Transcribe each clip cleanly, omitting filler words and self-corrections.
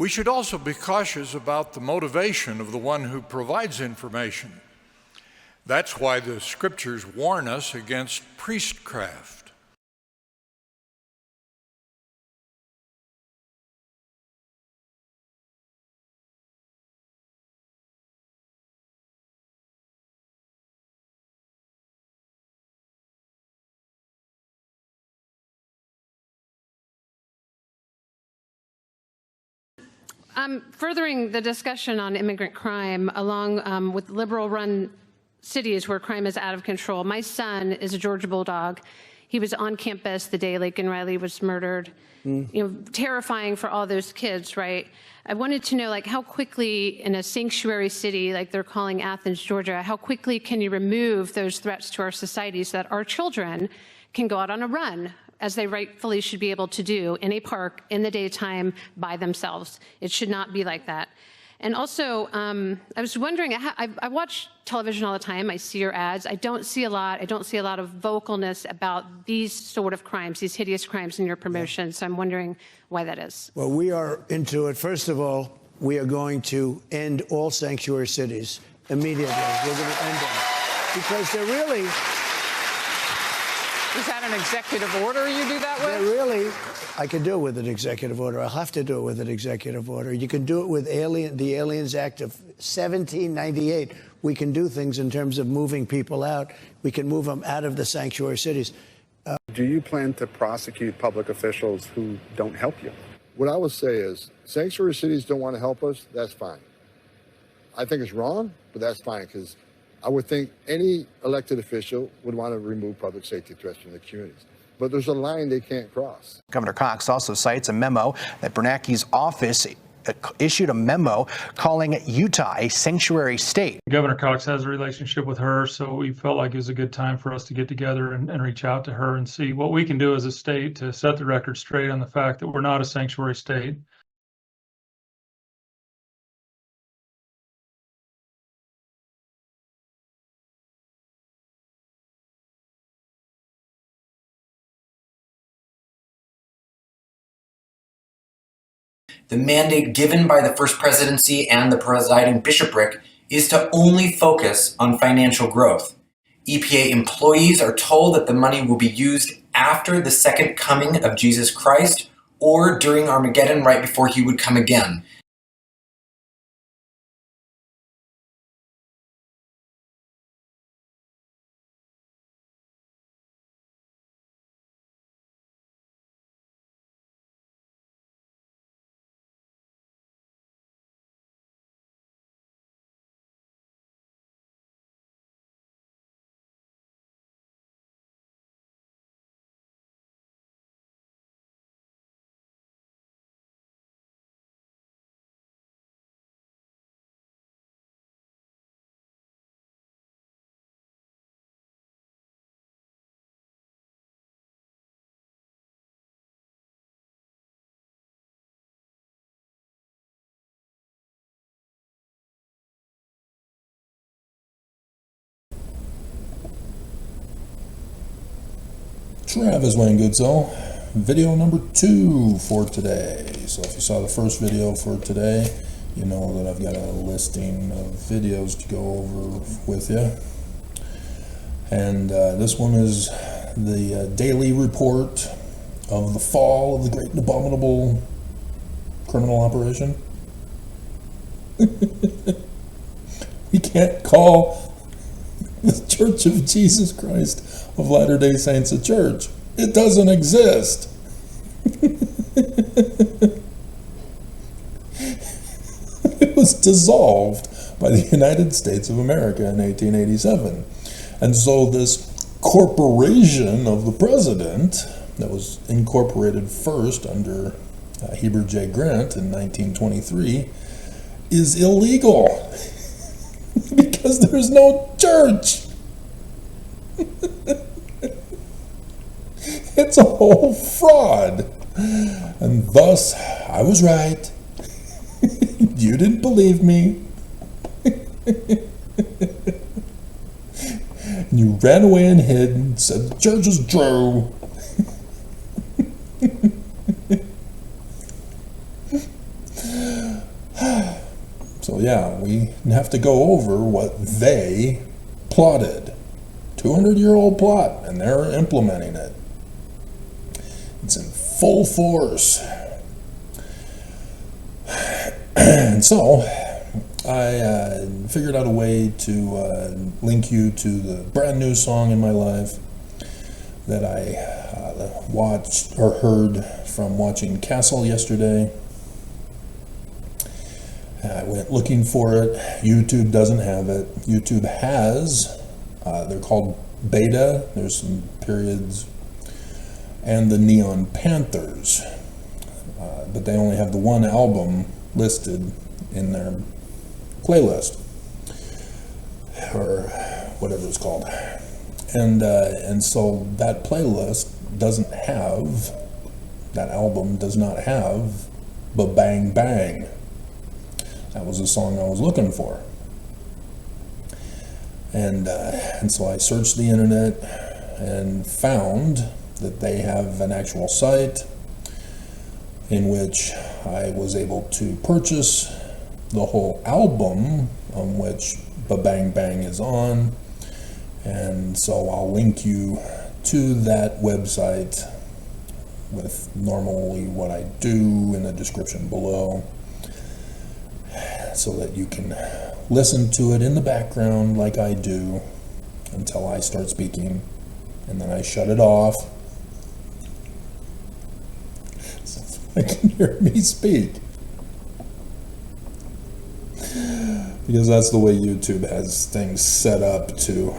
We should also be cautious about the motivation of the one who provides information. That's why the scriptures warn us against priestcraft. Furthering the discussion on immigrant crime, along with liberal-run cities where crime is out of control, my son is a Georgia Bulldog. He was on campus the day Laken Riley was murdered. You know, terrifying for all those kids, right? I wanted to know, like, how quickly in a sanctuary city, like they're calling Athens, Georgia, how quickly can you remove those threats to our society so that our children can go out on a run, as they rightfully should be able to do, in a park in the daytime by themselves? It should not be like that. And also, I was wondering, I watch television all the time. I see your ads. I don't see a lot of vocalness about these sort of crimes, these hideous crimes in your promotion. So I'm wondering why that is. Well, we are into it. First of all, we are going to end all sanctuary cities immediately. We're going to end them because they're really... Is that an executive order you do that with? They're really... I can do it with an executive order. I'll have to do it with an executive order. You can do it with the Aliens Act of 1798. We can do things in terms of moving people out. We can move them out of the sanctuary cities. Do you plan to prosecute public officials who don't help you? What I would say is, sanctuary cities don't want to help us, that's fine. I think it's wrong, but that's fine, because I would think any elected official would want to remove public safety threats from the communities. But there's a line they can't cross. Governor Cox also cites a memo that Bernanke's office issued a memo calling Utah a sanctuary state. Governor Cox has a relationship with her, so we felt like it was a good time for us to get together and reach out to her and see what we can do as a state to set the record straight on the fact that we're not a sanctuary state. The mandate given by the First Presidency and the presiding bishopric is to only focus on financial growth. EPA employees are told that the money will be used after the second coming of Jesus Christ or during Armageddon right before he would come again. Travis Wayne Goodsell, video number 2 for today. So if you saw the first video for today, you know that I've got a listing of videos to go over with you. And this one is the daily report of the fall of the great and abominable criminal operation. We can't call the Church of Jesus Christ of Latter-day Saints a church. It doesn't exist. It was dissolved by the United States of America in 1887. And so this corporation of the president that was incorporated first under Heber J. Grant in 1923 is illegal because there's no church. It's a whole fraud. And thus, I was right. You didn't believe me. And you ran away and hid and said the church is true. Yeah, we have to go over what they plotted. 200-year-old plot, and they're implementing it. It's in full force. And so, I figured out a way to link you to the brand new song in my life that I watched or heard from watching Castle yesterday. I went looking for it. YouTube doesn't have it. YouTube has. They're called Beta. There's some periods. And the Neon Panthers. But they only have the one album listed in their playlist. Or whatever it's called. And so that playlist doesn't have, that album does not have Ba Bang Bang. That was the song I was looking for. And so I searched the internet and found that they have an actual site in which I was able to purchase the whole album on which Ba Bang Bang is on. And so I'll link you to that website with normally what I do in the description below, so that you can listen to it in the background like I do until I start speaking, and then I shut it off so I can hear me speak. Because that's the way YouTube has things set up to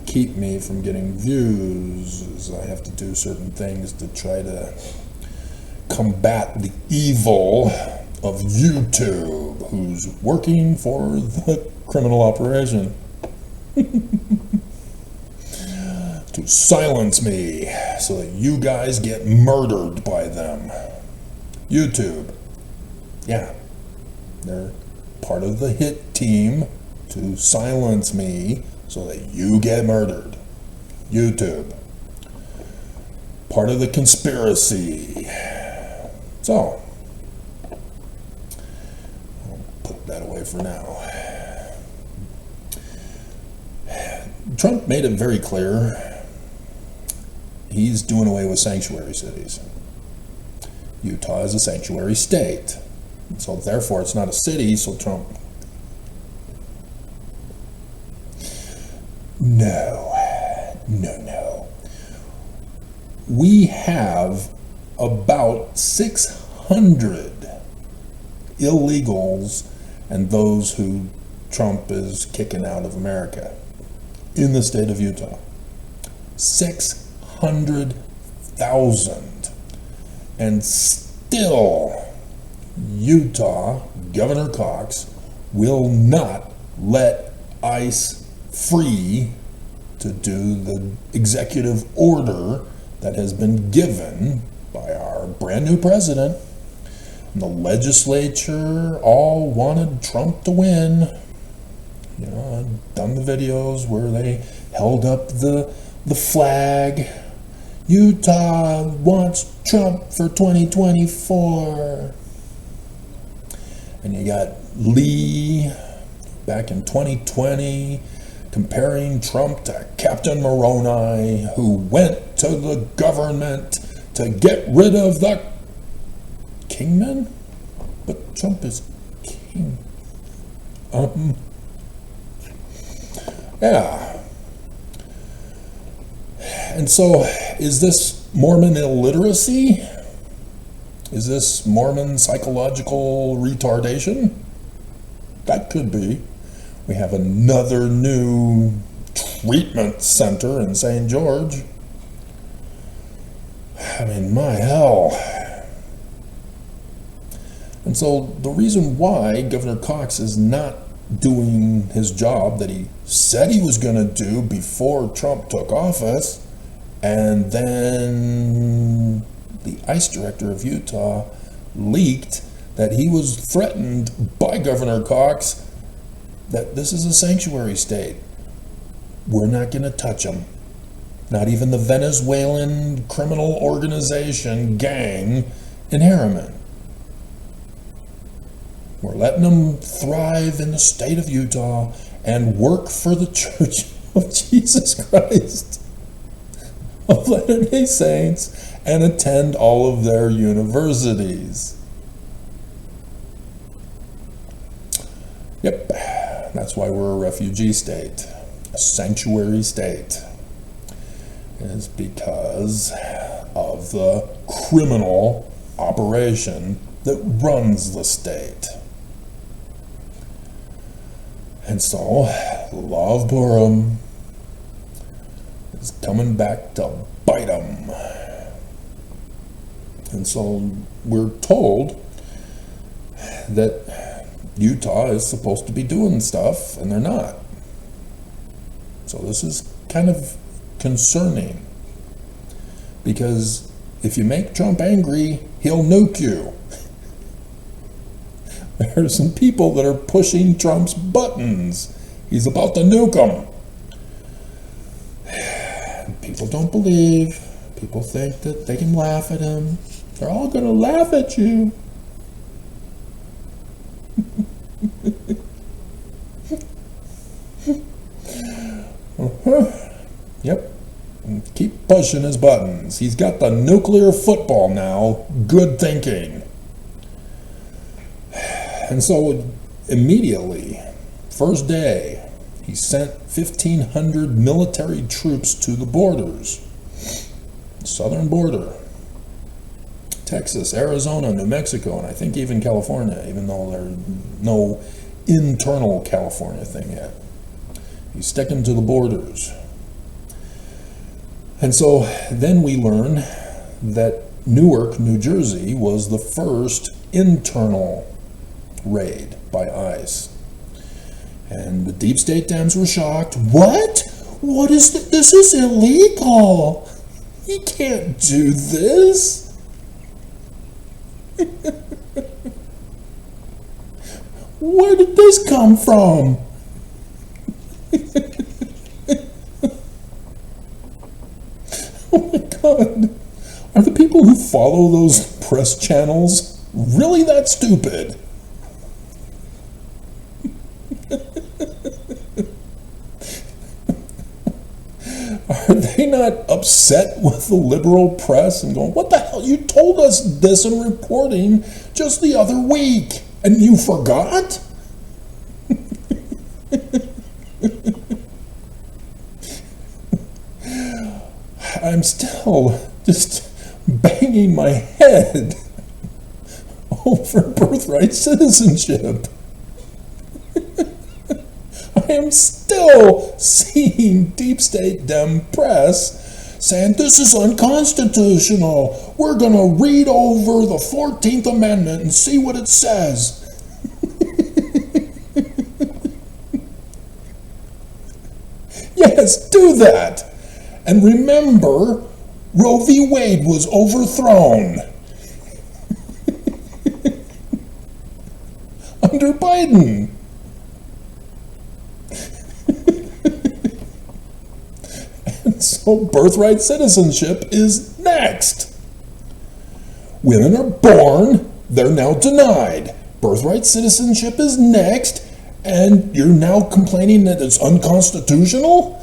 keep me from getting views, is I have to do certain things to try to combat the evil of YouTube, who's working for the criminal operation to silence me so that you guys get murdered by them. YouTube, yeah, they're part of the hit team to silence me so that you get murdered. YouTube, part of the conspiracy. So put that away for now. Trump made it very clear he's doing away with sanctuary cities. Utah is a sanctuary state. So therefore it's not a city, so Trump... No. We have about 600 illegals and those who Trump is kicking out of America in the state of Utah. 600,000. And still, Utah, Governor Cox, will not let ICE free to do the executive order that has been given by our brand new president. And the legislature all wanted Trump to win. You know, I've done the videos where they held up the flag. Utah wants Trump for 2024. And you got Lee back in 2020 comparing Trump to Captain Moroni, who went to the government to get rid of the kingman? But Trump is king. Yeah. And so, is this Mormon illiteracy? Is this Mormon psychological retardation? That could be. We have another new treatment center in St. George. I mean, my hell. And so the reason why Governor Cox is not doing his job that he said he was going to do before Trump took office, and then the ICE director of Utah leaked that he was threatened by Governor Cox that this is a sanctuary state. We're not going to touch them. Not even the Venezuelan criminal organization gang in Harriman. We're letting them thrive in the state of Utah and work for the Church of Jesus Christ of Latter-day Saints and attend all of their universities. Yep, that's why we're a refugee state, a sanctuary state. It's because of the criminal operation that runs the state. And so, the law of Purim is coming back to bite them. And so, we're told that Utah is supposed to be doing stuff, and they're not. So this is kind of concerning, because if you make Trump angry, he'll nuke you. There are some people that are pushing Trump's buttons. He's about to nuke them. People don't believe. People think that they can laugh at him. They're all going to laugh at you. Yep. And keep pushing his buttons. He's got the nuclear football now. Good thinking. And so immediately, first day, he sent 1,500 military troops to the borders, southern border, Texas, Arizona, New Mexico, and I think even California, even though there's no internal California thing yet. He's sticking to the borders. And so then we learn that Newark, New Jersey was the first internal raid by ICE. And the deep state Dems were shocked. What? What is this? This is illegal. You can't do this. Where did this come from? Oh my God. Are the people who follow those press channels really that stupid? Are they not upset with the liberal press and going, what the hell? You told us this in reporting just the other week, and you forgot? I'm still just banging my head over birthright citizenship. I am still seeing deep state Dem press saying this is unconstitutional. We're going to read over the 14th Amendment and see what it says. Yes, do that. And remember, Roe v. Wade was overthrown under Biden. And so birthright citizenship is next. Women are born, they're now denied. Birthright citizenship is next, and you're now complaining that it's unconstitutional?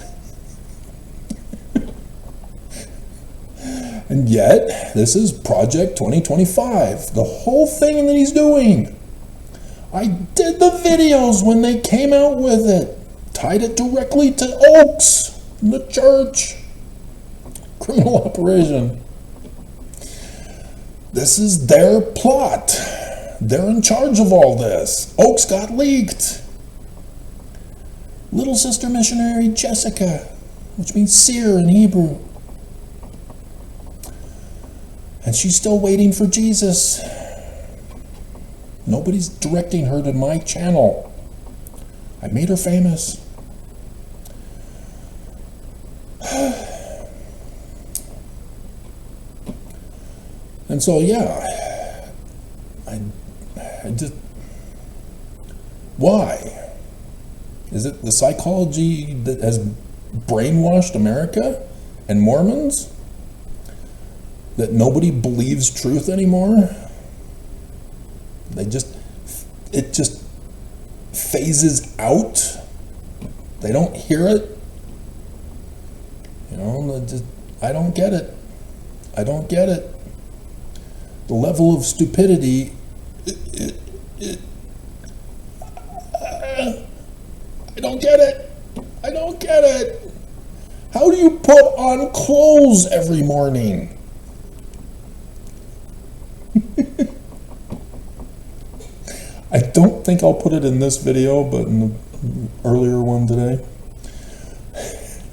And yet, this is Project 2025, the whole thing that he's doing. I did the videos when they came out with it, tied it directly to Oaks, the church. Criminal operation. This is their plot. They're in charge of all this. Oaks got leaked. Little sister missionary Jessica, which means seer in Hebrew. And she's still waiting for Jesus. Nobody's directing her to my channel. I made her famous. And so, yeah, I just, why? Is it the psychology that has brainwashed America and Mormons? That nobody believes truth anymore? They just it just phases out. They don't hear it. You know, I don't get it. I don't get it. The level of stupidity, I don't get it. I don't get it. How do you put on clothes every morning? I don't think I'll put it in this video, but in the earlier one today.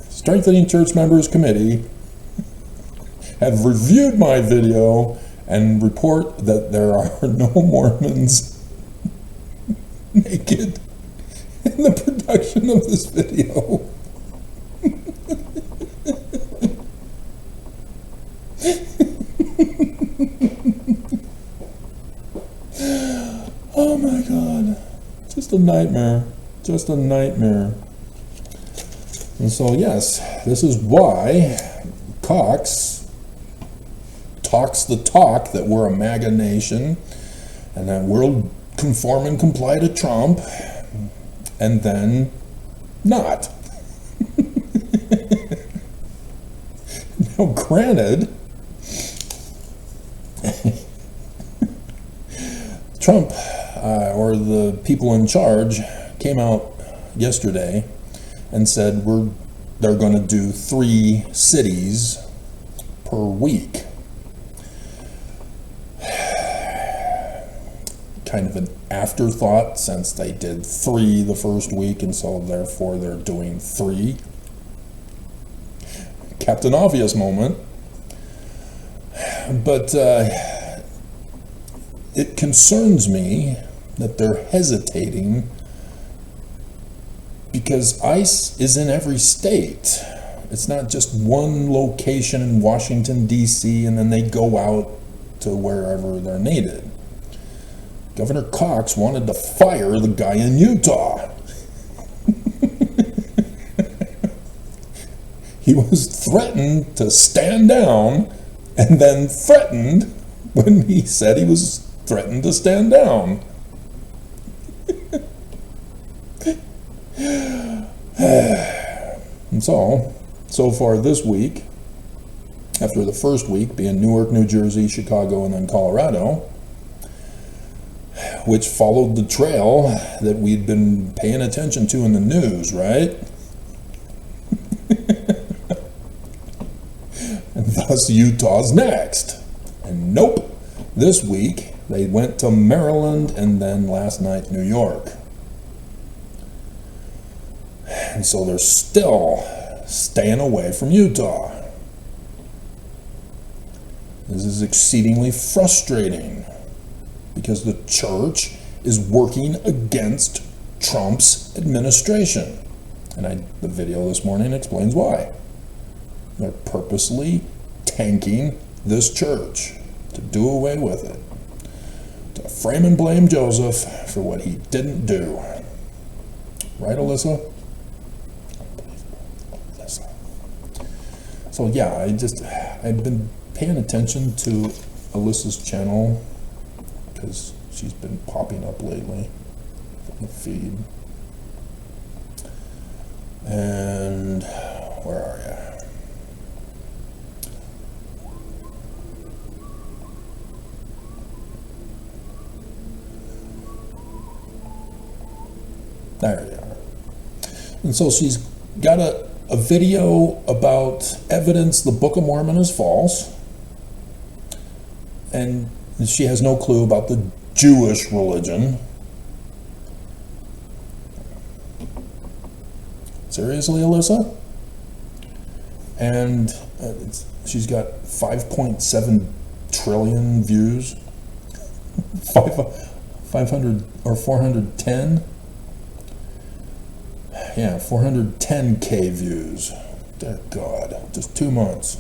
Strengthening Church Members Committee have reviewed my video and report that there are no Mormons naked in the production of this video. Oh my God, just a nightmare, just a nightmare. And so yes, this is why Cox talks the talk that we're a MAGA nation and that we'll conform and comply to Trump, and then not. Now granted, Trump or the people in charge came out yesterday and said they're going to do 3 cities per week. Kind of an afterthought, since they did 3 the first week, and so therefore they're doing 3. Captain Obvious moment. But it concerns me that they're hesitating, because ICE is in every state. It's not just one location in Washington, D.C., and then they go out to wherever they're needed. Governor Cox wanted to fire the guy in Utah. He was threatened to stand down, and then threatened when he said he was threatened to stand down. And so far this week, after the first week being Newark, New Jersey, Chicago, and then Colorado, which followed the trail that we'd been paying attention to in the news, right? And thus Utah's next. And nope, this week they went to Maryland, and then last night New York. And so they're still staying away from Utah. This is exceedingly frustrating, because the church is working against Trump's administration. And the video this morning explains why. They're purposely tanking this church to do away with it, to frame and blame Joseph for what he didn't do. Right, Alyssa? Alyssa. So yeah, I've been paying attention to Alyssa's channel, because she's been popping up lately in the feed. And where are you? There you are. And so she's got a video about evidence the Book of Mormon is false, and she has no clue about the Jewish religion. Seriously, Alyssa? And she's got 5.7 trillion views. 500 or 410? Yeah, 410K views. Dear God, just 2 months.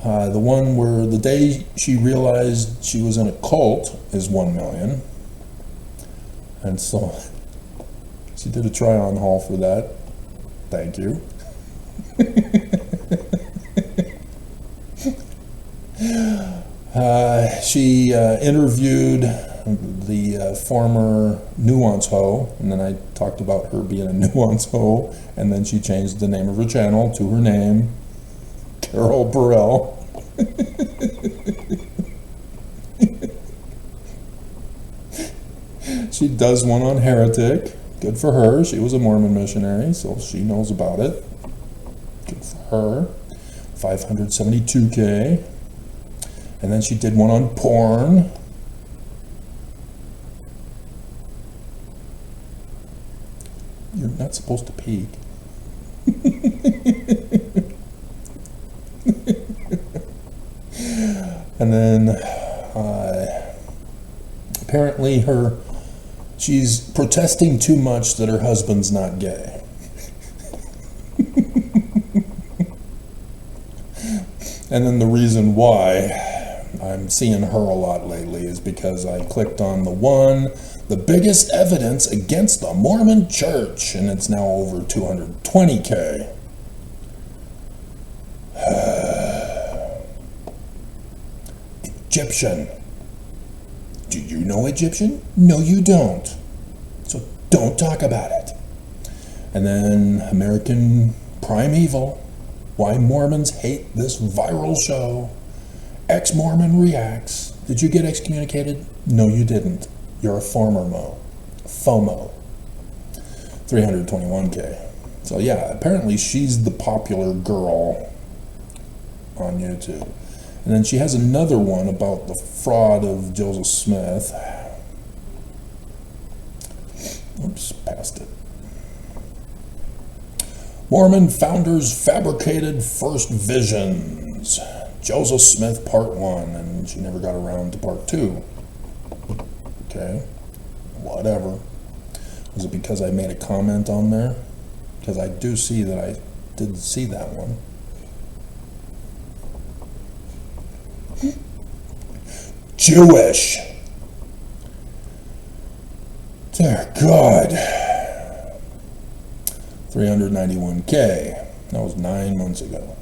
The one where the day she realized she was in a cult is 1 million. And so she did a try-on haul for that. Thank you. She interviewed the former nuance hoe, and then I talked about her being a nuance hoe, and then she changed the name of her channel to her name, Carol Burrell. She does one on heretic. Good for her. She was a Mormon missionary, so she knows about it. Good for her. 572K. And then she did one on porn. You're not supposed to peek. And then apparently she's protesting too much that her husband's not gay. And then the reason why I'm seeing her a lot lately is because I clicked on the biggest evidence against the Mormon church, and it's now over 220K. Egyptian. Do you know Egyptian? No, you don't. So don't talk about it. And then American Primeval. Why Mormons hate this viral show. Ex-Mormon reacts. Did you get excommunicated? No, you didn't. You're a FOMO. 321K. So yeah, apparently she's the popular girl on YouTube. And then she has another one about the fraud of Joseph Smith. Oops, passed it. Mormon founders fabricated first visions. Joseph Smith part 1, and she never got around to part 2. Okay, whatever. Was it because I made a comment on there? Because I do see that I did see that one. Jewish. Dear God. 391K. That was 9 months ago.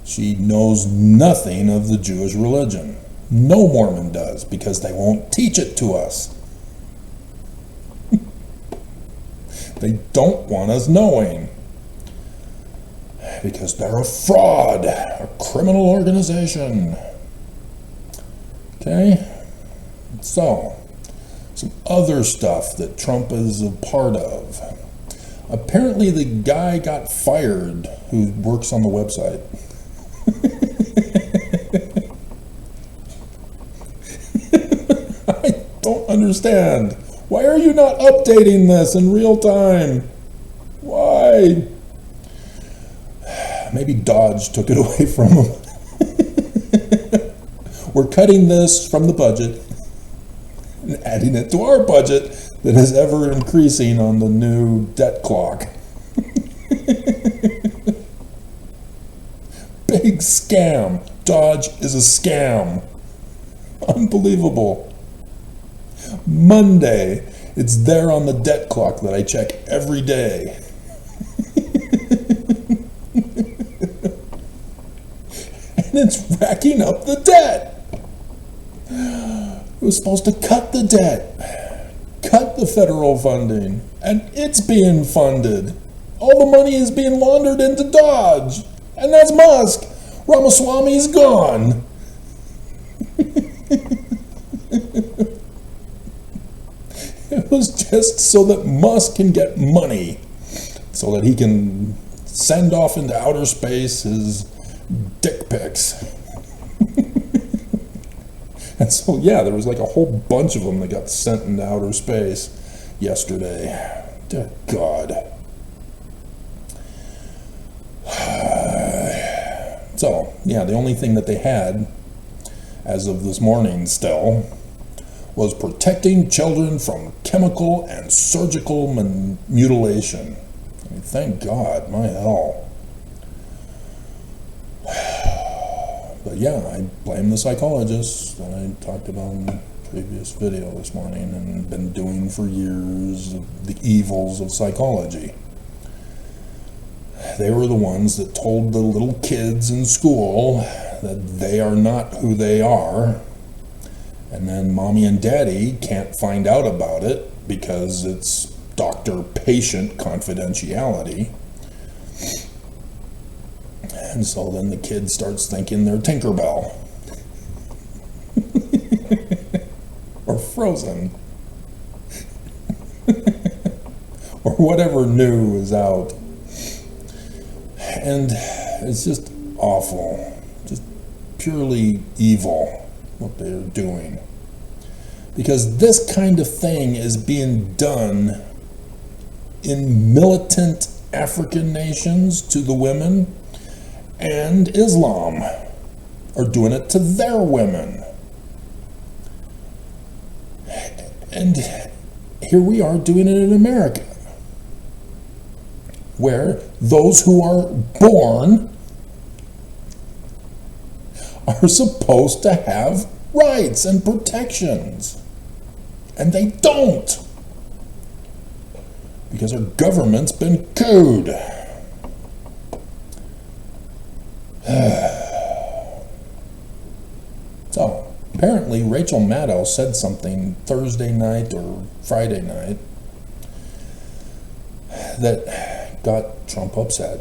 She knows nothing of the Jewish religion. No Mormon does, because they won't teach it to us. They don't want us knowing. Because they're a fraud, a criminal organization. Okay? So, some other stuff that Trump is a part of. Apparently the guy got fired who works on the website. I don't understand. Why are you not updating this in real time? Why? Maybe Dodge took it away from him. We're cutting this from the budget and adding it to our budget that is ever increasing on the new debt clock. Big scam. Dodge is a scam. Unbelievable. Monday, it's there on the debt clock that I check every day. And it's racking up the debt. It was supposed to cut the debt, cut the federal funding, and it's being funded. All the money is being laundered into Dodge, and that's Musk. Ramaswamy's gone. It was just so that Musk can get money, so that he can send off into outer space his dick pics. And so, yeah, there was like a whole bunch of them that got sent into outer space yesterday. Dear God. So, yeah, the only thing that they had, as of this morning still, was protecting children from chemical and surgical mutilation. I mean, thank God, my hell. But yeah, I blame the psychologists that I talked about in the previous video this morning and been doing for years, the evils of psychology. They were the ones that told the little kids in school that they are not who they are, And then mommy and daddy can't find out about it because it's doctor-patient confidentiality. And so then the kid starts thinking they're Tinkerbell. Or Frozen. Or whatever new is out. And it's just awful. Just purely evil what they're doing. Because this kind of thing is being done in militant African nations to the women, and Islam are doing it to their women. And here we are doing it in America, where those who are born are supposed to have rights and protections. And they don't. Because our government's been cooed. So, apparently Rachel Maddow said something Thursday night or Friday night that got Trump upset.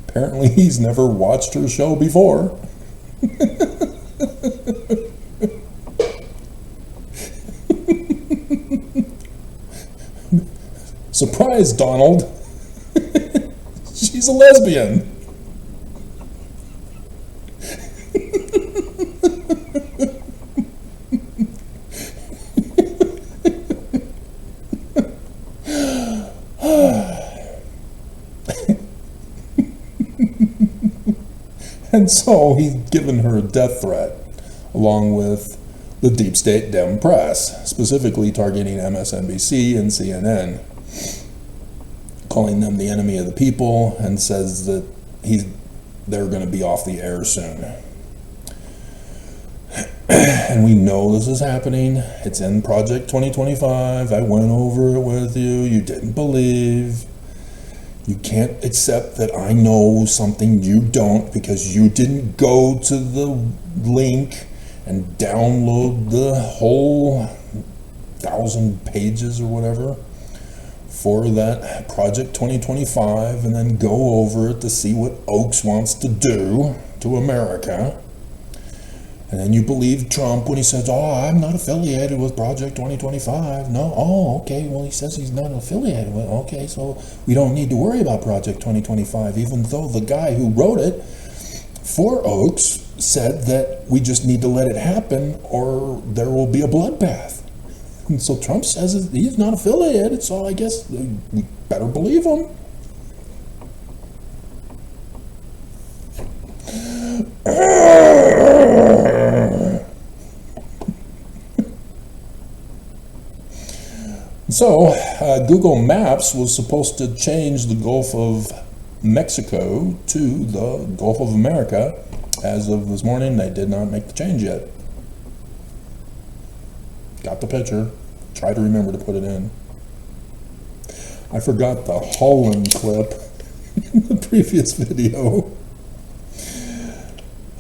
Apparently he's never watched her show before. Surprise, Donald. She's a lesbian. And so he's given her a death threat, along with the deep state Dem press, specifically targeting MSNBC and CNN, calling them the enemy of the people, and says that they're going to be off the air soon. And we know this is happening. It's in Project 2025. I went over it with you. You didn't believe. You can't accept that I know something you don't because you didn't go to the link and download the whole 1,000 pages or whatever for that Project 2025 and then go over it to see what Oaks wants to do to America. And then you believe Trump when he says, oh, I'm not affiliated with Project 2025. No, oh, okay, well, he says he's not affiliated with it. Okay, so we don't need to worry about Project 2025, even though the guy who wrote it for Oaks said that we just need to let it happen or there will be a bloodbath. And so Trump says he's not affiliated, so I guess we better believe him. So, Google Maps was supposed to change the Gulf of Mexico to the Gulf of America. As of this morning, they did not make the change yet. Got the picture. Try to remember to put it in. I forgot the Holland clip in the previous video.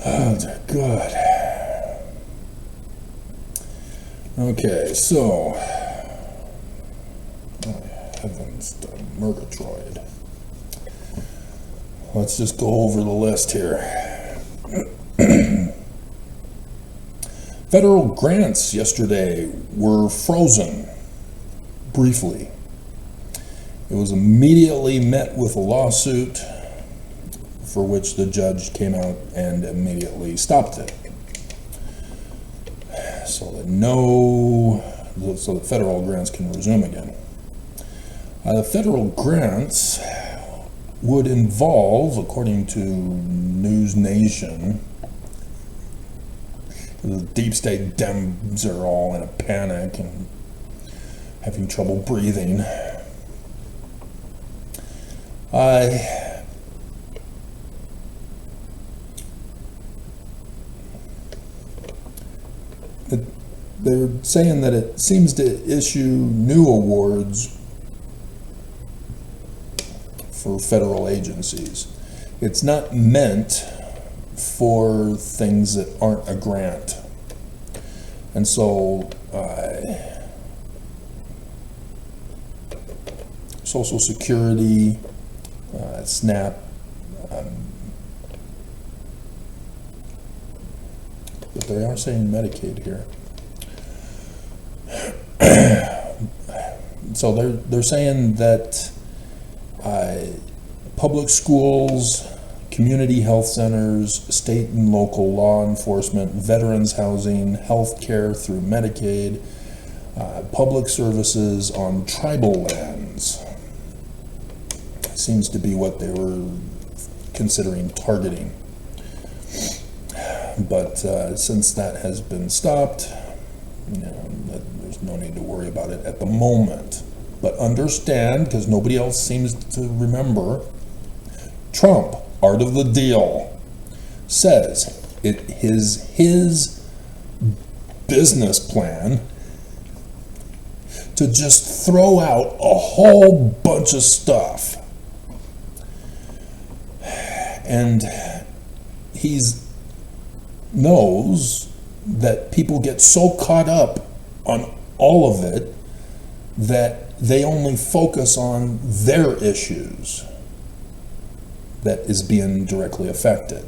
Oh, dear God. Okay, so... Heavens to Murgatroyd. Let's just go over the list here. Federal grants yesterday were frozen briefly. It was immediately met with a lawsuit for which the judge came out and immediately stopped it. So that federal grants can resume again. Federal grants would involve, according to News Nation, the deep state Dems are all in a panic and having trouble breathing. They're saying that it seems to issue new awards for federal agencies. it's not meant for things that aren't a grant. And so Social Security, SNAP, but they are saying Medicaid here. So they're saying that public schools, community health centers, state and local law enforcement, veterans housing, health care through Medicaid, public services on tribal lands seems to be what they were considering targeting. But since that has been stopped, there's no need to worry about it at the moment. But understand, because nobody else seems to remember, Trump, art of the deal, says it is his business plan to just throw out a whole bunch of stuff. And he's knows that people get so caught up on all of it that they only focus on their issues that is being directly affected.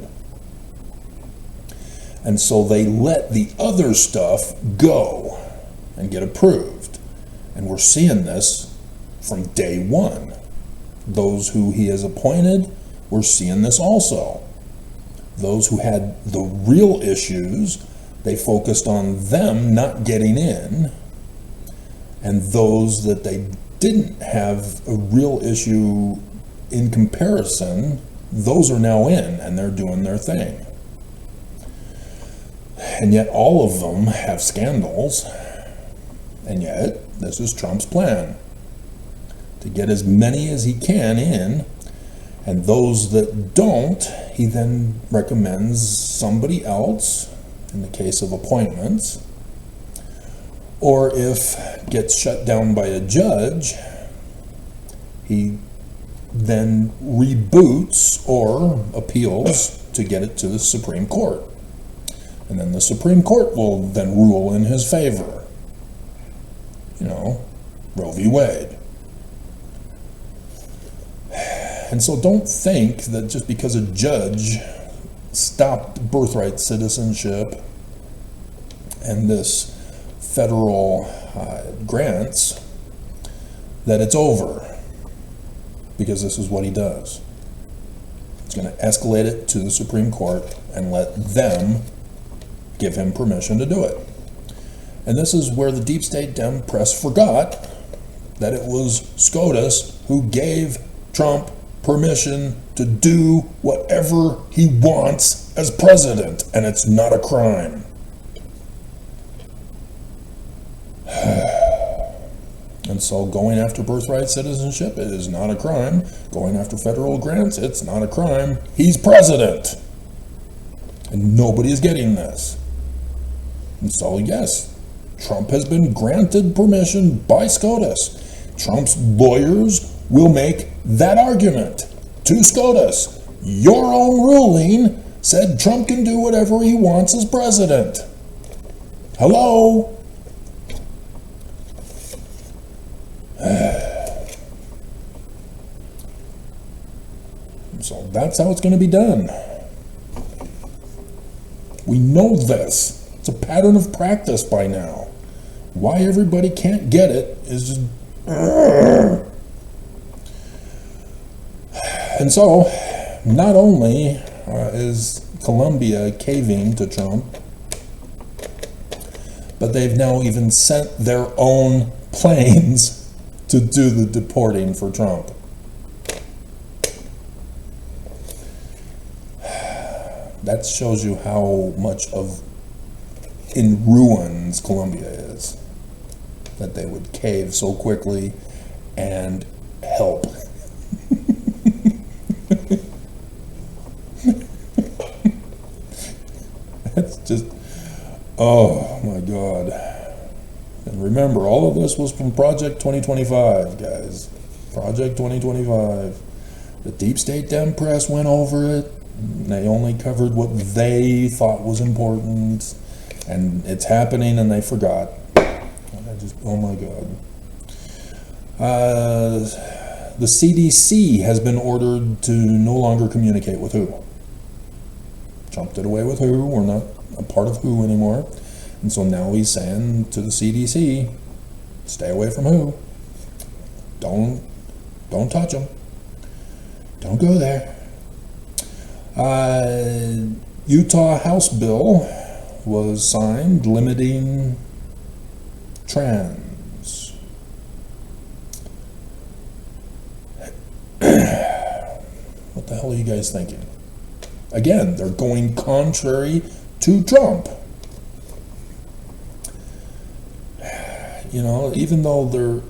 And so they let the other stuff go and get approved. And we're seeing this from day one. Those who he has appointed, we're seeing this also. Those who had the real issues, they focused on them not getting in. And those that they didn't have a real issue in comparison, those are now in and they're doing their thing. And yet all of them have scandals. And yet this is Trump's plan, to get as many as he can in. And those that don't, he then recommends somebody else in the case of appointments. Or if gets shut down by a judge, he then reboots or appeals to get it to the Supreme Court. And then the Supreme Court will then rule in his favor. Roe v. Wade. And so don't think that just because a judge stopped birthright citizenship and this federal grants, that it's over, because this is what he does. He's going to escalate it to the Supreme Court and let them give him permission to do it. And this is where the deep state Dem press forgot that it was SCOTUS who gave Trump permission to do whatever he wants as president, and it's not a crime. And so going after birthright citizenship, it is not a crime. Going after federal grants, it's not a crime. He's president. And nobody is getting this. And so yes, Trump has been granted permission by SCOTUS. Trump's lawyers will make that argument to SCOTUS. Your own ruling said Trump can do whatever he wants as president. Hello? So that's how it's going to be done. We know this. It's a pattern of practice by now. Why everybody can't get it is just... And so, not only is Colombia caving to Trump, but they've now even sent their own planes to do the deporting for Trump. That shows you how much of in ruins Colombia is, that they would cave so quickly and help. That's just, oh my God. And remember, all of this was from Project 2025, guys. Project 2025. The deep state Dem press went over it. They only covered what they thought was important, and it's happening, and they forgot. Oh my God. The CDC has been ordered to no longer communicate with WHO. Trump did away with WHO. We're not a part of WHO anymore. And so now he's saying to the CDC, stay away from WHO. Don't touch them. Don't go there. Utah House bill was signed limiting trans. What the hell are you guys thinking? Again, they're going contrary to Trump. You know, even though they're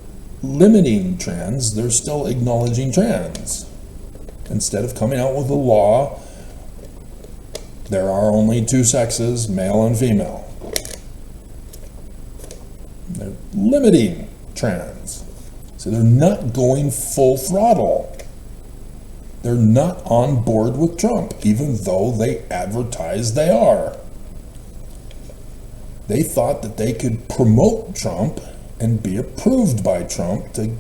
limiting trans, they're still acknowledging trans. Instead of coming out with a law, there are only two sexes, male and female. They're limiting trans. So they're not going full throttle. They're not on board with Trump, even though they advertise they are. They thought that they could promote Trump and be approved by Trump to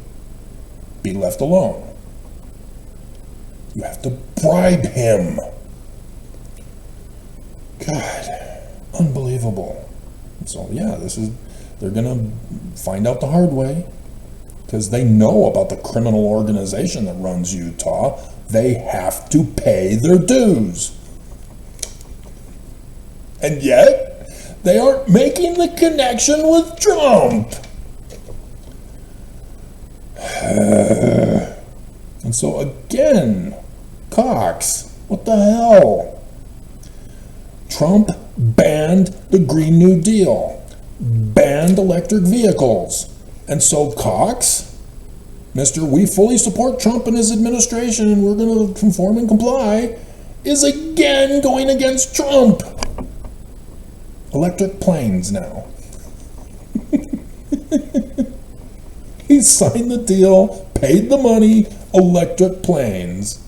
be left alone. You have to bribe him. God, unbelievable. So yeah, they're gonna find out the hard way, because they know about the criminal organization that runs Utah. They have to pay their dues. And yet, they aren't making the connection with Trump. And so again, Cox, what the hell? Trump banned the Green New Deal, banned electric vehicles. And so Cox, Mr. We fully support Trump and his administration and we're going to conform and comply, is again going against Trump. Electric planes now. He signed the deal, paid the money, electric planes.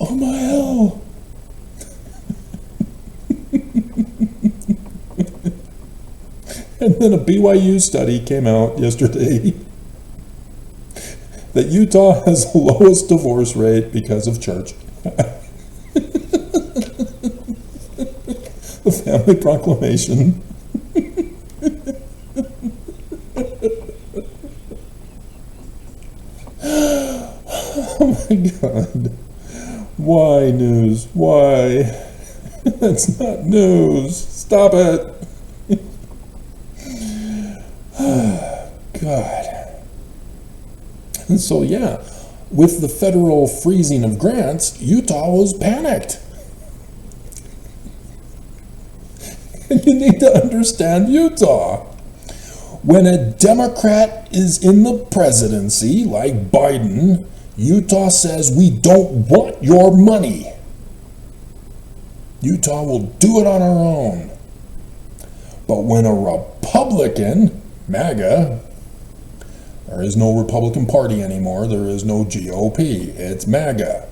Oh my hell. And then a BYU study came out yesterday that Utah has the lowest divorce rate because of church. The family proclamation. Oh my God. Why news? Why? That's not news. Stop it. God. And so, yeah, with the federal freezing of grants, Utah was panicked. And you need to understand Utah. When a Democrat is in the presidency, like Biden, Utah says, we don't want your money. Utah will do it on our own. But when a Republican, MAGA, there is no Republican Party anymore, there is no GOP, it's MAGA.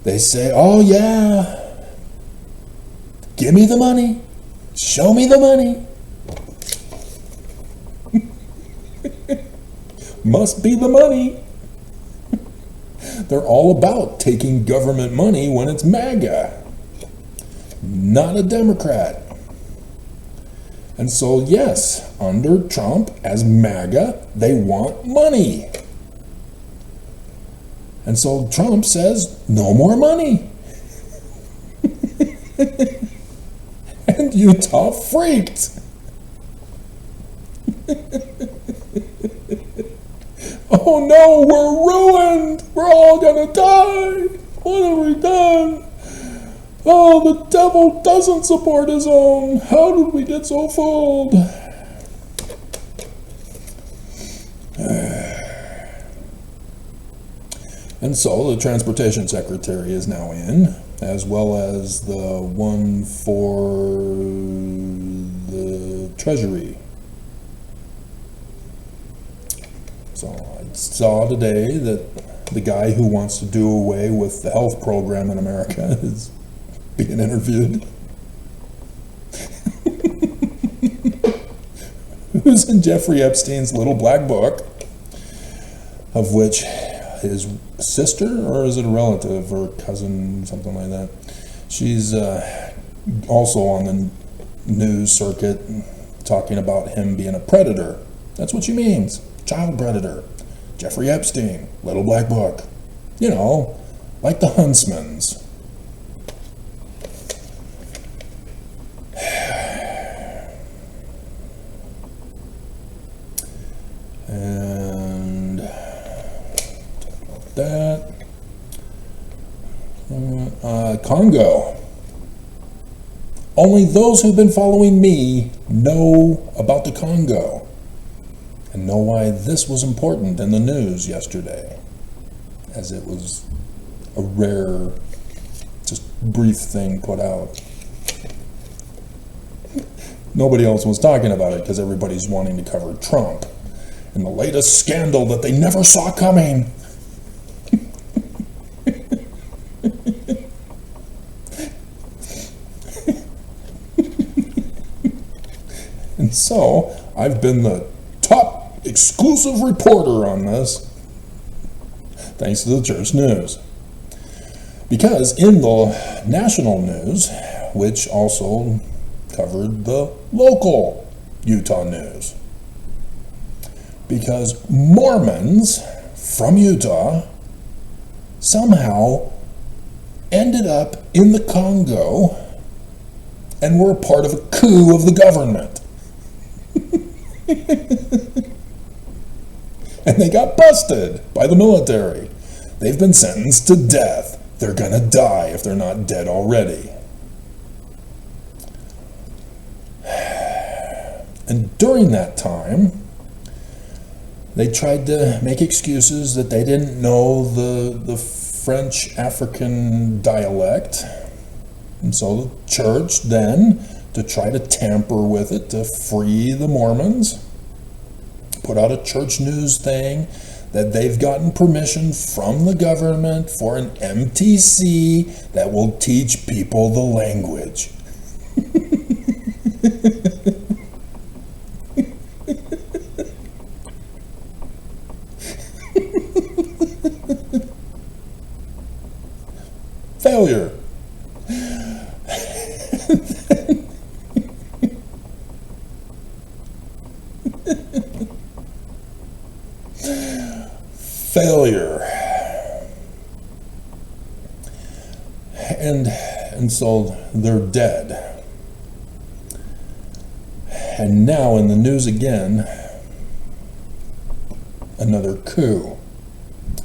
They say, oh yeah, give me the money, show me the money. Must be the money. They're all about taking government money when it's MAGA, not a Democrat. And so, yes, under Trump, as MAGA, they want money. And so Trump says, no more money. And Utah freaked. Oh no, we're ruined. We're all gonna die. What have we done? Oh, the devil doesn't support his own. How did we get so fooled? And so the transportation secretary is now in, as well as the one for the Treasury. So I saw today that the guy who wants to do away with the health program in America is being interviewed. Who's in Jeffrey Epstein's little black book, of which his sister, or is it a relative or cousin, something like that? She's also on the news circuit talking about him being a predator. That's what she means, child predator. Jeffrey Epstein, little black book. You know, like the Huntsmans. And that Congo. Only those who've been following me know about the Congo and know why this was important in the news yesterday, as it was a rare, just brief thing put out. Nobody else was talking about it because everybody's wanting to cover Trump and the latest scandal that they never saw coming. And so, I've been the top exclusive reporter on this, thanks to the church news. Because in the national news, which also covered the local Utah news, because Mormons from Utah somehow ended up in the Congo and were a part of a coup of the government. And they got busted by the military. They've been sentenced to death. They're gonna die if they're not dead already. And during that time, they tried to make excuses that they didn't know the French African dialect. And so the church then, to try to tamper with it, to free the Mormons, put out a church news thing that they've gotten permission from the government for an MTC that will teach people the language. Failure. Failure. And so they're dead. And now in the news again, another coup.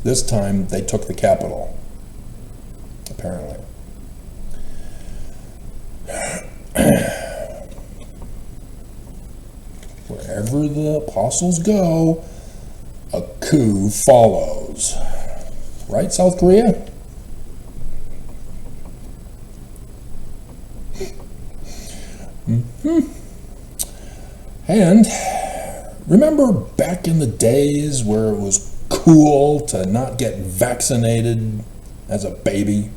This time they took the capital, apparently. Wherever the apostles go, a coup follows. Right, South Korea? And remember back in the days where it was cool to not get vaccinated as a baby?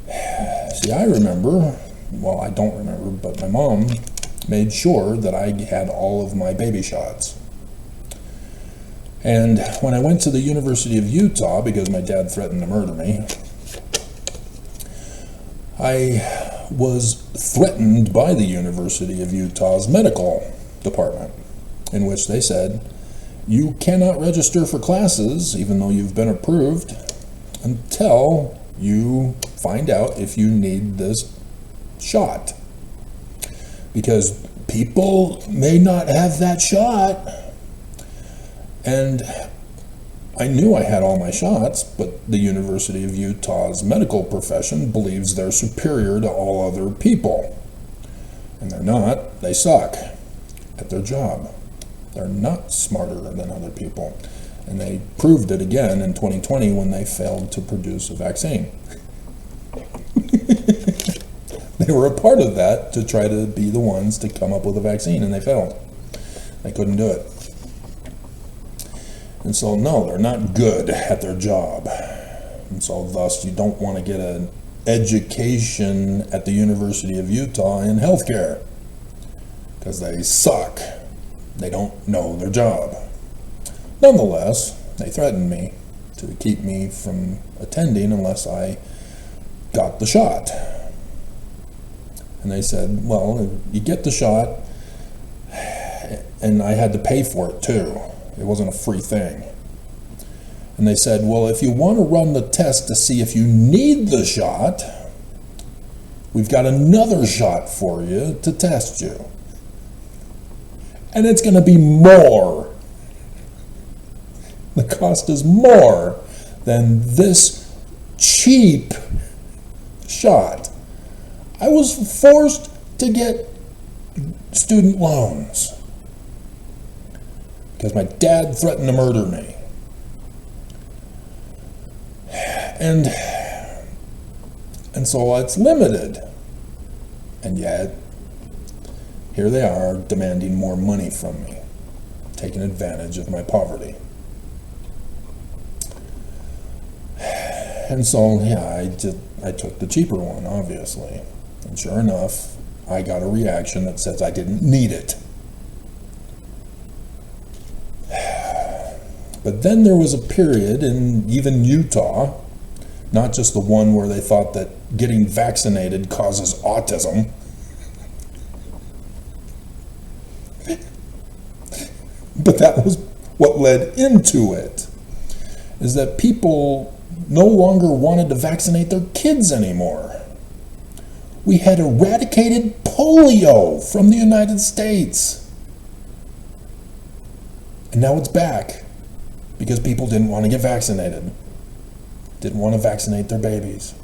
See, I remember, well, I don't remember, but my mom made sure that I had all of my baby shots. And when I went to the University of Utah, because my dad threatened to murder me, I was threatened by the University of Utah's medical department, in which they said, you cannot register for classes, even though you've been approved, until you find out if you need this shot. Because people may not have that shot. And I knew I had all my shots, but the University of Utah's medical profession believes they're superior to all other people. And they're not. They suck at their job. They're not smarter than other people. And they proved it again in 2020 when they failed to produce a vaccine. They they were a part of that to try to be the ones to come up with a vaccine, and they failed. They couldn't do it. And so, no, they're not good at their job. And so, thus, you don't want to get an education at the University of Utah in healthcare, because they suck. They don't know their job. Nonetheless, they threatened me to keep me from attending unless I got the shot. And they said, well, you get the shot, and I had to pay for it too. It wasn't a free thing. And they said, well, if you want to run the test to see if you need the shot, we've got another shot for you to test you. And it's going to be more. The cost is more than this cheap shot. I was forced to get student loans because my dad threatened to murder me. And so it's limited. And yet, here they are demanding more money from me, taking advantage of my poverty. And so, yeah, I took the cheaper one, obviously. And sure enough, I got a reaction that says I didn't need it. But then there was a period in even Utah, not just the one where they thought that getting vaccinated causes autism. But that was what led into it, is that people no longer wanted to vaccinate their kids anymore. We had eradicated polio from the United States. And now it's back because people didn't want to get vaccinated, didn't want to vaccinate their babies.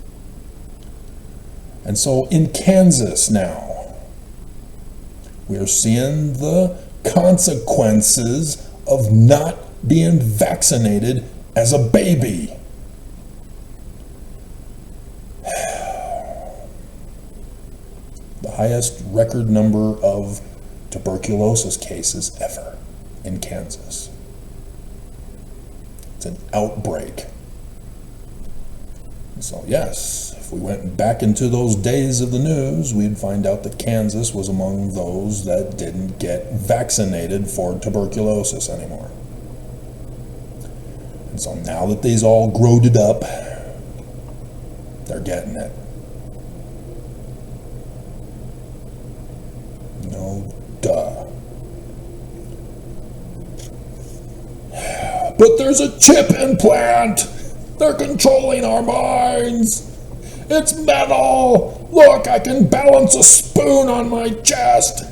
And so in Kansas now, we are seeing the consequences of not being vaccinated as a baby. The highest record number of tuberculosis cases ever in Kansas. It's an outbreak. So yes, if we went back into those days of the news, we'd find out that Kansas was among those that didn't get vaccinated for tuberculosis anymore. And so now that these all growed it up, they're getting it. No duh. But there's a chip implant! They're controlling our minds! It's metal! Look, I can balance a spoon on my chest!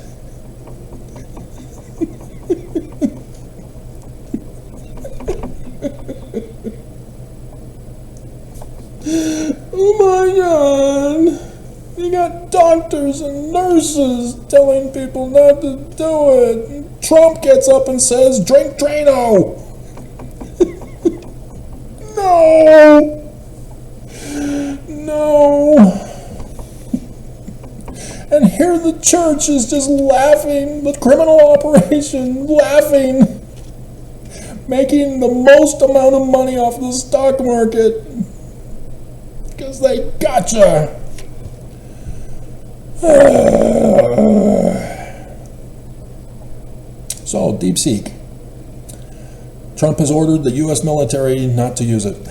Oh my God! You got doctors and nurses telling people not to do it. Trump gets up and says, drink Drano! No! No! And here the church is just laughing, the criminal operation, laughing, making the most amount of money off the stock market because they gotcha. So, DeepSeek. Trump has ordered the U.S. military not to use it.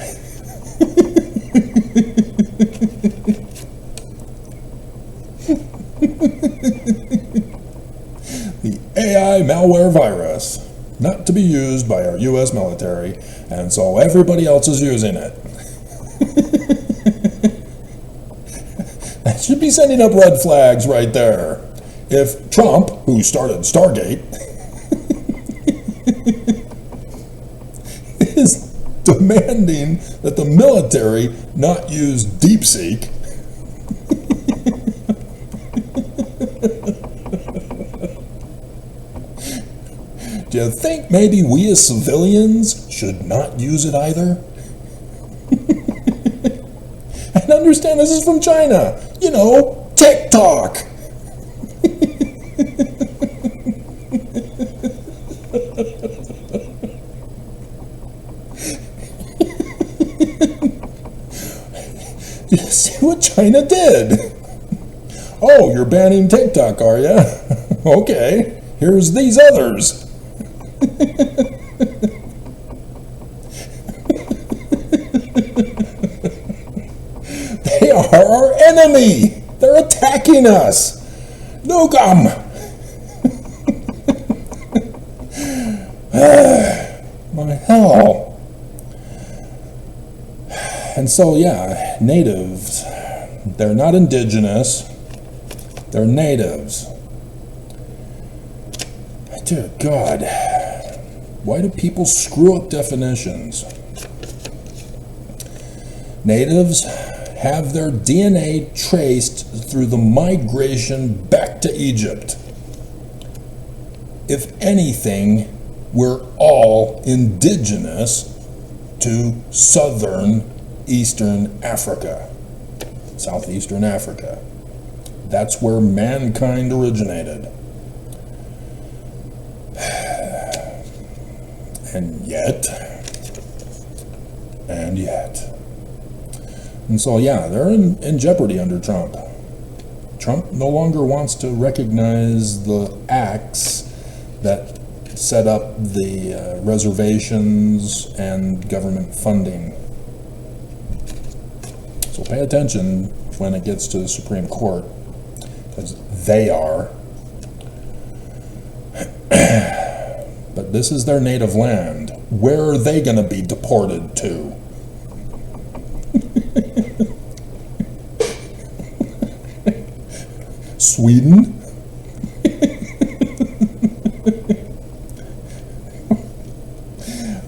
The AI malware virus, not to be used by our U.S. military, and so everybody else is using it. That should be sending up red flags right there. If Trump, who started Stargate, is demanding that the military not use DeepSeek, do you think maybe we as civilians should not use it either? And understand this is from China. You know, TikTok. You see what China did? Oh, you're banning TikTok, are you? Okay, here's these others. They are our enemy. They're attacking us. Nuke 'em. My hell. And so, yeah, natives, they're not indigenous, they're natives. Dear God, why do people screw up definitions? Natives have their DNA traced through the migration back to Egypt. If anything, we're all indigenous to southern Eastern Africa, southeastern Africa. That's where mankind originated. And yet. And so, yeah, they're in jeopardy under Trump. Trump no longer wants to recognize the acts that set up the reservations and government funding. So pay attention when it gets to the Supreme Court, because they are. But this is their native land. Where are they going to be deported to? Sweden?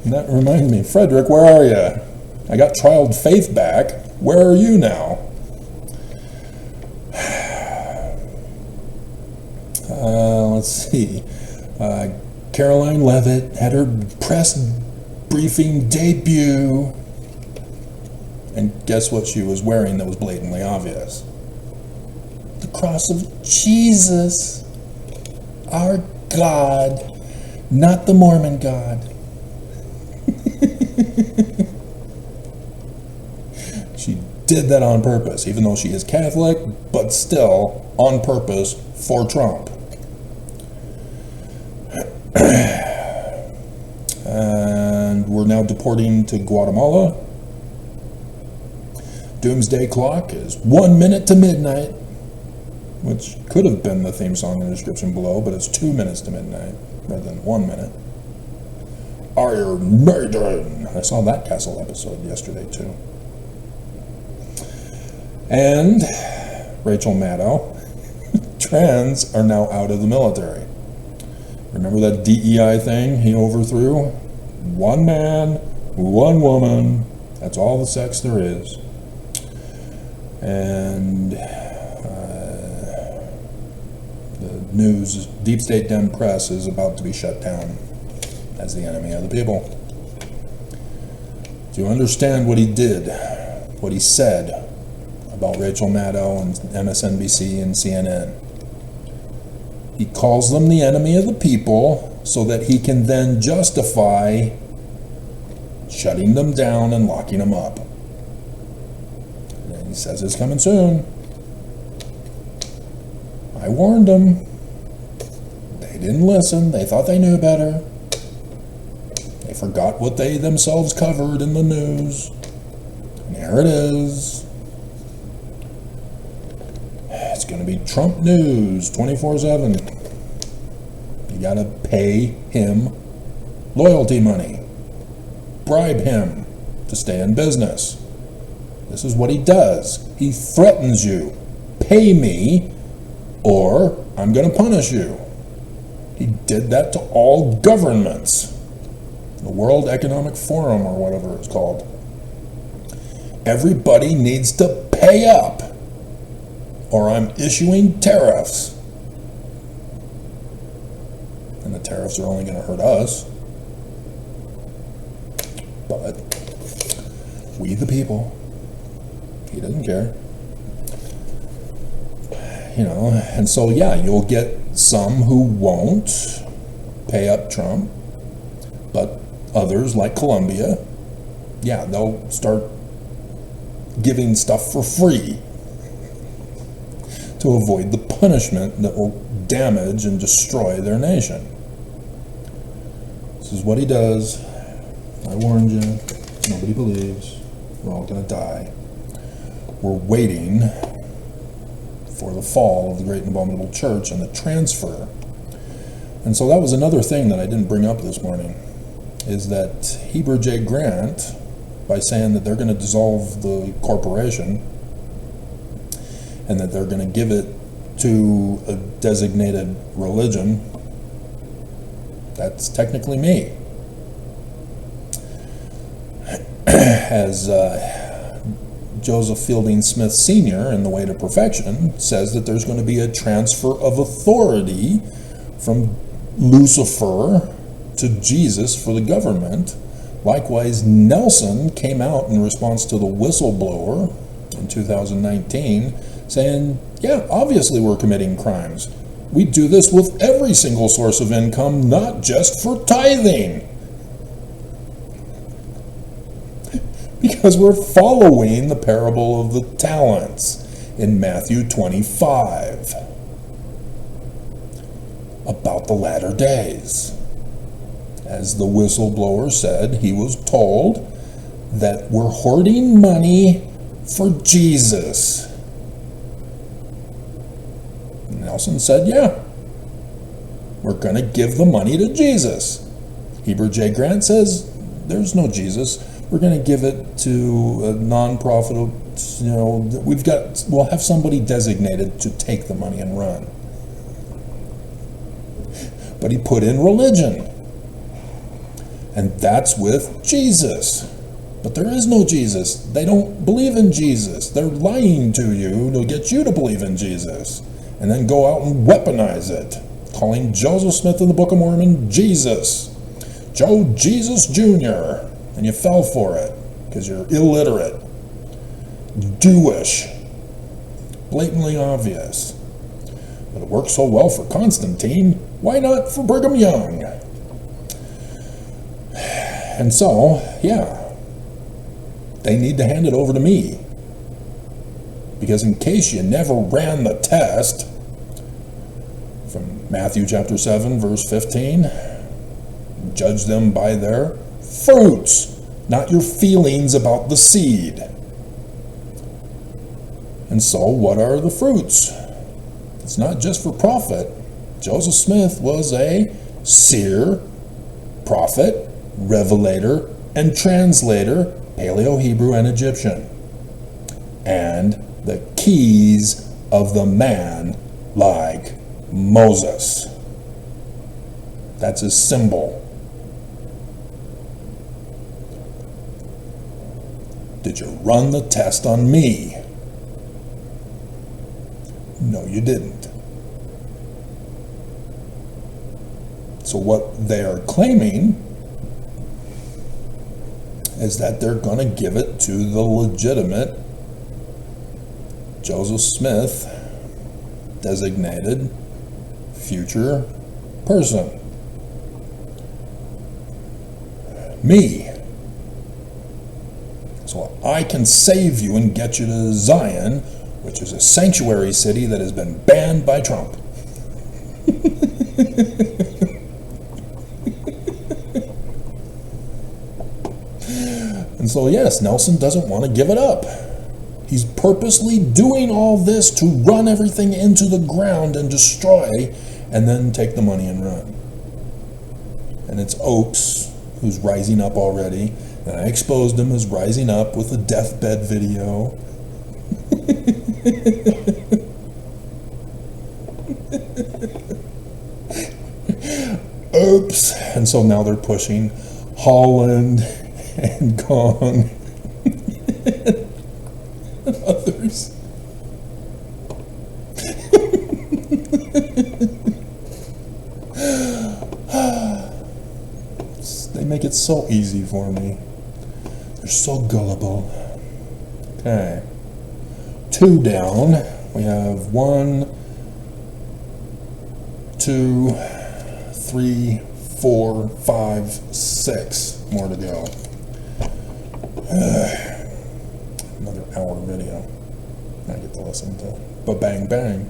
That reminds me, Frederick, where are you? I got child faith back. Where are you now? Let's see. Caroline Leavitt had her press briefing debut. And guess what she was wearing that was blatantly obvious? The cross of Jesus, our God, not the Mormon God. She did that on purpose, even though she is Catholic, but still on purpose for Trump. And we're now deporting to Guatemala. Doomsday Clock is 1 minute to midnight, which could have been the theme song in the description below, but it's 2 minutes to midnight rather than 1 minute. Iron Maiden. I saw that Castle episode yesterday too. And Rachel Maddow. Trans are now out of the military. Remember that DEI thing he overthrew? One man, one woman. That's all the sex there is. And the news, Deep State Dem Press, is about to be shut down as the enemy of the people. Do you understand what he did, what he said about Rachel Maddow and MSNBC and CNN? He calls them the enemy of the people so that he can then justify shutting them down and locking them up. And he says it's coming soon. I warned them. They didn't listen. They thought they knew better. They forgot what they themselves covered in the news. And here it is. It's going to be Trump news 24/7. You got to pay him loyalty money. Bribe him to stay in business. This is what he does. He threatens you. Pay me or I'm going to punish you. He did that to all governments. The World Economic Forum or whatever it's called. Everybody needs to pay up or I'm issuing tariffs. And the tariffs are only going to hurt us. But we the people, he doesn't care. And so, yeah, you'll get some who won't pay up Trump, but others, like Colombia, yeah, they'll start giving stuff for free to avoid the punishment that will damage and destroy their nation. This is what he does. I warned you. Nobody believes. We're all going to die. We're waiting for the fall of the great and abominable church and the transfer. And so that was another thing that I didn't bring up this morning, is that Heber J. Grant, by saying that they're going to dissolve the corporation and that they're going to give it to a designated religion, that's technically me. As Joseph Fielding Smith Sr. in The Way to Perfection says that there's going to be a transfer of authority from Lucifer to Jesus for the government. Likewise, Nelson came out in response to the whistleblower in 2019 saying, yeah, obviously we're committing crimes. We do this with every single source of income, not just for tithing. Because we're following the parable of the talents in Matthew 25 about the latter days. As the whistleblower said, he was told that we're hoarding money for Jesus. Nelson said, yeah, we're going to give the money to Jesus. Heber J. Grant says, there's no Jesus. We're going to give it to a non-profit, we'll have somebody designated to take the money and run. But he put in religion. And that's with Jesus. But there is no Jesus. They don't believe in Jesus. They're lying to you to get you to believe in Jesus. And then go out and weaponize it, calling Joseph Smith in the Book of Mormon Jesus. Joe Jesus Jr. And you fell for it because you're illiterate, Jewish, blatantly obvious. But it worked so well for Constantine, why not for Brigham Young? And so, yeah, they need to hand it over to me. Because in case you never ran the test, from Matthew chapter 7, verse 15, judge them by their fruits, not your feelings about the seed. And so, what are the fruits? It's not just for profit. Joseph Smith was a seer, prophet, revelator, and translator, Paleo-Hebrew and Egyptian. And the keys of the man like Moses. That's his symbol. Did you run the test on me? No, you didn't. So what they are claiming is that they're going to give it to the legitimate Joseph Smith designated future person. Me. So I can save you and get you to Zion, which is a sanctuary city that has been banned by Trump. And so, yes, Nelson doesn't want to give it up. He's purposely doing all this to run everything into the ground and destroy, and then take the money and run. And it's Oaks who's rising up already, and I exposed him as rising up with the deathbed video. Oops. And so now they're pushing Holland and Gong and others. They make it so easy for me. They're so gullible. Okay. 2 down. We have 1, 2, 3, 4, 5, 6 more to go. Another hour video I get to listen to. But bang bang.